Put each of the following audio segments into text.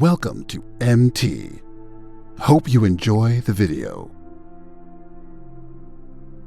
Welcome to MT. Hope you enjoy the video.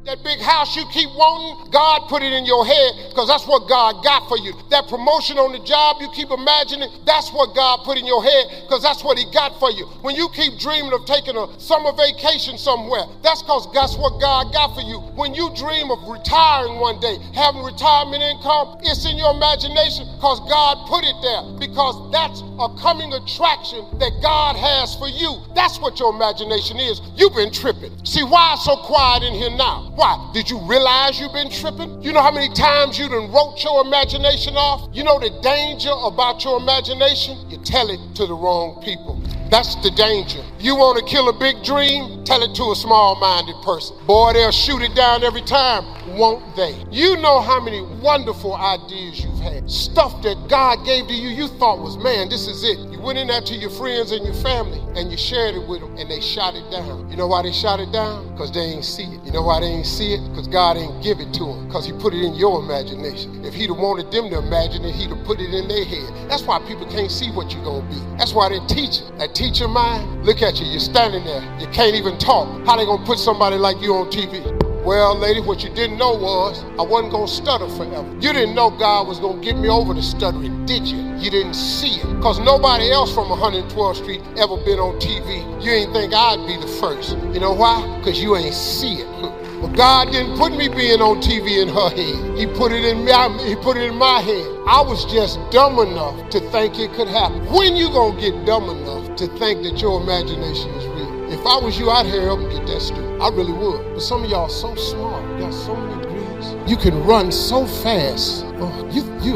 That big house you keep wanting, God put it in your head because that's what God got for you. That promotion on the job you keep imagining, that's what God put in your head because that's what he got for you. When you keep dreaming of taking a summer vacation somewhere, that's because that's what God got for you. When you dream of retiring one day, having retirement income, it's in your imagination because God put it there because that's a coming attraction that God has for you. That's what your imagination is. You've been tripping. See, why it's so quiet in here now? Why? Did you realize you've been tripping? You know how many times you done wrote your imagination off? You know the danger about your imagination? You tell it to the wrong people. That's the danger. You want to kill a big dream? Tell it to a small-minded person. Boy, they'll shoot it down every time, won't they? You know how many wonderful ideas you've had. Stuff that God gave to you, you thought was, man, this is it. You went in there to your friends and your family and you shared it with them and they shot it down. You know why they shot it down? Because they ain't see it. You know why they ain't see it? Because God ain't give it to them. Because he put it in your imagination. If he'd have wanted them to imagine it, he'd have put it in their head. That's why people can't see what you're going to be. That's why they teach it. That teacher mind, look at you, you're standing there. You can't even talk. How they going to put somebody like you on TV? Well, lady, what you didn't know was I wasn't going to stutter forever. You didn't know God was going to get me over the stuttering, did you? You didn't see it. Because nobody else from 112th Street ever been on TV. You ain't think I'd be the first. You know why? Because you ain't see it. But God didn't put me being on TV in her head. He put it in my head. I was just dumb enough to think it could happen. When you gonna get dumb enough to think that your imagination is real? If I was you, I'd hurry up and get that stupid. I really would. But some of y'all are so smart. You got so many degrees. You can run so fast. Oh,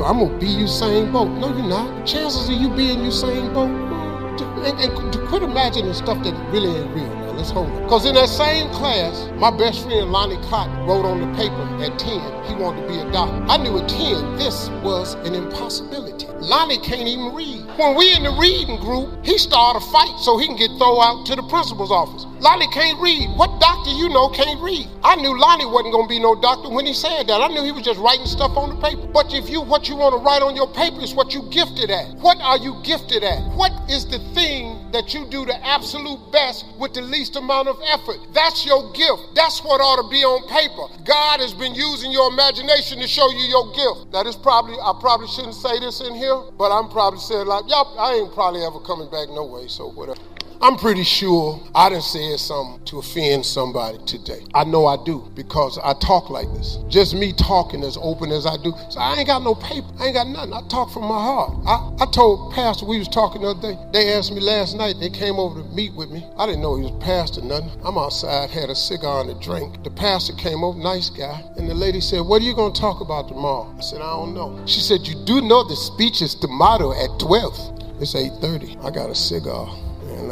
I'm gonna be Usain Bolt. No, you're not. The chances of you being Usain Bolt, and to quit imagining stuff that really ain't real. Let's hold it. Because in that same class, my best friend Lonnie Cotton wrote on the paper at 10, he wanted to be a doctor. I knew at 10, this was an impossibility. Lonnie can't even read. When we in the reading group, he started a fight so he can get thrown out to the principal's office. Lonnie can't read. What doctor you know can't read? I knew Lonnie wasn't going to be no doctor when he said that. I knew he was just writing stuff on the paper. But what you want to write on your paper is what you gifted at. What are you gifted at? What is the thing that you do the absolute best with the least amount of effort? That's your gift. That's what ought to be on paper. God has been using your imagination to show you your gift. Now I probably shouldn't say this in here, but I'm probably saying like, I ain't probably ever coming back no way, so whatever. I'm pretty sure I done said something to offend somebody today. I know I do because I talk like this. Just me talking as open as I do. So I ain't got no paper. I ain't got nothing. I talk from my heart. I told Pastor, we was talking the other day. They asked me last night, they came over to meet with me. I didn't know he was pastor nothing. I'm outside, had a cigar and a drink. The pastor came over, nice guy. And the lady said, what are you going to talk about tomorrow? I said, I don't know. She said, you do know the speech is tomorrow at 12. It's 8:30. I got a cigar. And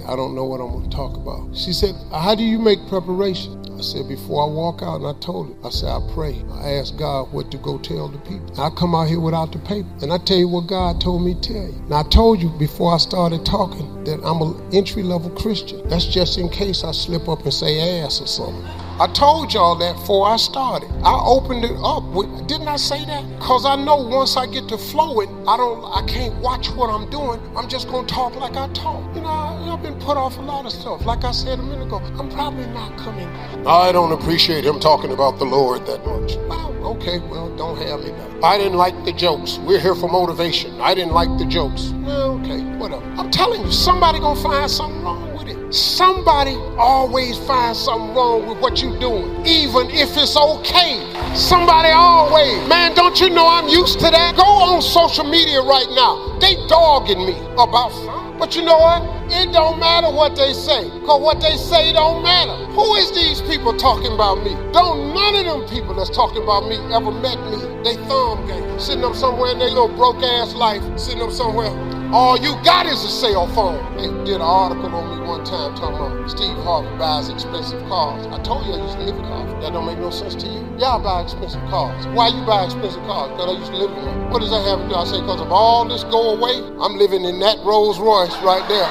I don't know what I'm going to talk about. She said, how do you make preparation? I said, before I walk out, and I told her, I said, I pray. I ask God what to go tell the people. I come out here without the paper, and I tell you what God told me to tell you. Now, I told you before I started talking that I'm an entry-level Christian. That's just in case I slip up and say ass or something. I told y'all that before I started. I opened it up with, didn't I say that? Because I know once I get to flowing, I can't watch what I'm doing. I'm just going to talk like I talk. You know, I've been put off a lot of stuff. Like I said a minute ago, I'm probably not coming. I don't appreciate him talking about the Lord that much. Well, okay, don't have me now. I didn't like the jokes. We're here for motivation. I didn't like the jokes. Well, okay, whatever. I'm telling you, somebody going to find something wrong with it. Somebody always finds something wrong with what you're doing, even if it's okay. Somebody always. Man, don't you know I'm used to that? Go on social media right now. They dogging me about something. But you know what? It don't matter what they say, because what they say don't matter. Who is these people talking about me? Don't none of them people that's talking about me ever met me. They thumb game, sitting up somewhere in their little broke-ass life, sitting up somewhere. All you got is a cell phone. They did an article on me one time talking about Steve Harvey buys expensive cars. I told you I used to live in cars. That don't make no sense to you. Yeah, I buy expensive cars. Why you buy expensive cars? Because I used to live in one. What does that have to do? I say, because if all this go away, I'm living in that Rolls Royce right there.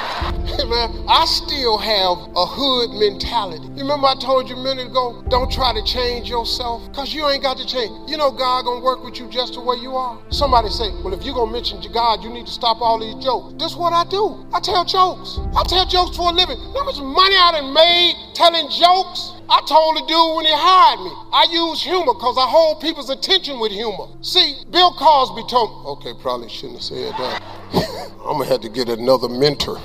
Man, I still have a hood mentality. You remember I told you a minute ago, don't try to change yourself, because you ain't got to change. You know God gonna work with you just the way you are. Somebody say, well, if you're gonna mention God, you need to stop all these jokes. This is what I do. I tell jokes. I tell jokes for a living. You know how much money I done made telling jokes? I told the dude when he hired me, I use humor because I hold people's attention with humor. See, Bill Cosby told me, okay, probably shouldn't have said that. I'm gonna have to get another mentor.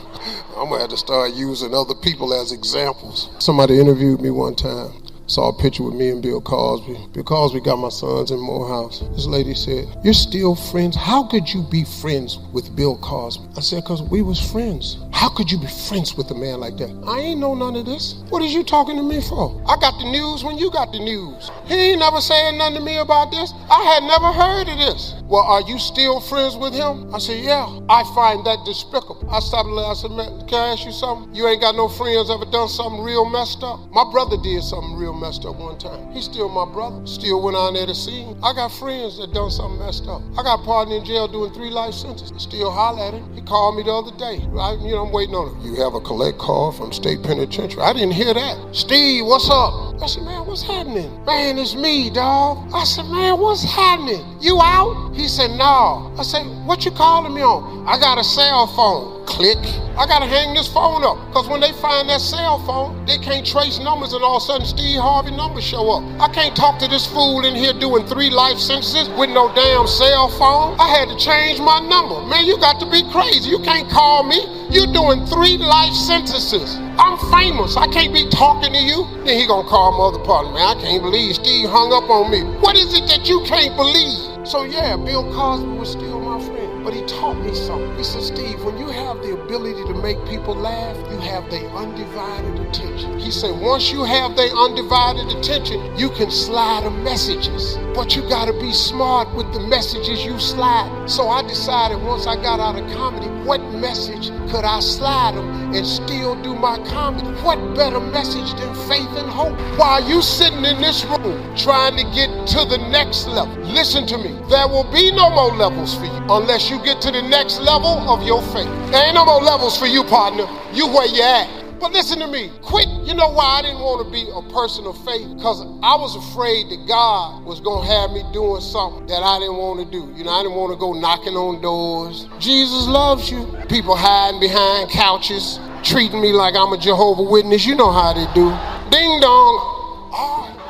I'm gonna have to start using other people as examples. Somebody interviewed me one time. Saw a picture with me and Bill Cosby. Bill Cosby got my sons in Morehouse. This lady said, you're still friends? How could you be friends with Bill Cosby? I said, because we was friends. How could you be friends with a man like that? I ain't know none of this. What is you talking to me for? I got the news when you got the news. He ain't never saying nothing to me about this. I had never heard of this. Well, are you still friends with him? I said, yeah. I find that despicable. I stopped and I said, man, can I ask you something? You ain't got no friends ever done something real messed up? My brother did something real messed up one time. He's still my brother. Still went on there to see him. I got friends that done something messed up. I got a partner in jail doing 3 life sentences. Still holler at him. He called me the other day. I'm waiting on him. You have a collect call from state penitentiary. I didn't hear that. Steve, what's up? I said, man, what's happening? Man, it's me, dog. I said, man, what's happening? You out? He said, no. I said, what you calling me on? I got a cell phone. Click. I gotta hang this phone up, because when they find that cell phone, they can't trace numbers, and all of a sudden Steve Harvey numbers show up. I can't talk to this fool in here doing 3 life sentences with no damn cell phone. I had to change my number. Man, you got to be crazy. You can't call me. You're doing 3 life sentences. I'm famous. I can't be talking to you. Then he gonna call my other partner. Man, I can't believe Steve hung up on me. What is it that you can't believe? So yeah, Bill Cosby was still my friend, but he taught me something. He said, Steve, when you have the ability to make people laugh, you have their undivided attention. He said, once you have their undivided attention, you can slide them messages, but you gotta be smart with the messages you slide. So I decided once I got out of comedy, what message could I slide them and still do my comedy? What better message than faith and hope? While you sitting in this room trying to get to the next level, listen to me. There will be no more levels for you unless you get to the next level of your faith. There ain't no more levels for you, partner. You where you at. But listen to me, quit. You know why I didn't want to be a person of faith? Because I was afraid that God was going to have me doing something that I didn't want to do. You know, I didn't want to go knocking on doors. Jesus loves you. People hiding behind couches, treating me like I'm a Jehovah's Witness. You know how they do. Ding dong.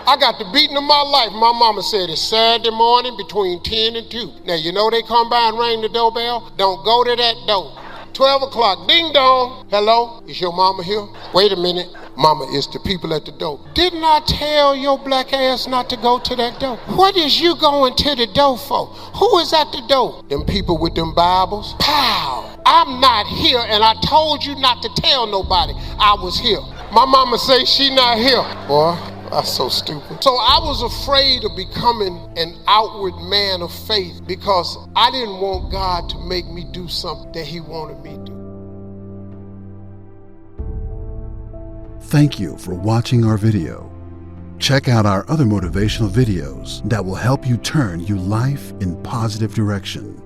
I got the beating of my life. My mama said it's Saturday morning between 10 and 2. Now, you know they come by and ring the doorbell? Don't go to that door. 12 o'clock, ding dong. Hello, is your mama here? Wait a minute. Mama, it's the people at the door. Didn't I tell your black ass not to go to that door? What is you going to the door for? Who is at the door? Them people with them Bibles? Pow! I'm not here, and I told you not to tell nobody I was here. My mama say she not here. Boy, that's so stupid. So I was afraid of becoming an outward man of faith because I didn't want God to make me do something that he wanted me to do. Thank you for watching our video. Check out our other motivational videos that will help you turn your life in positive direction.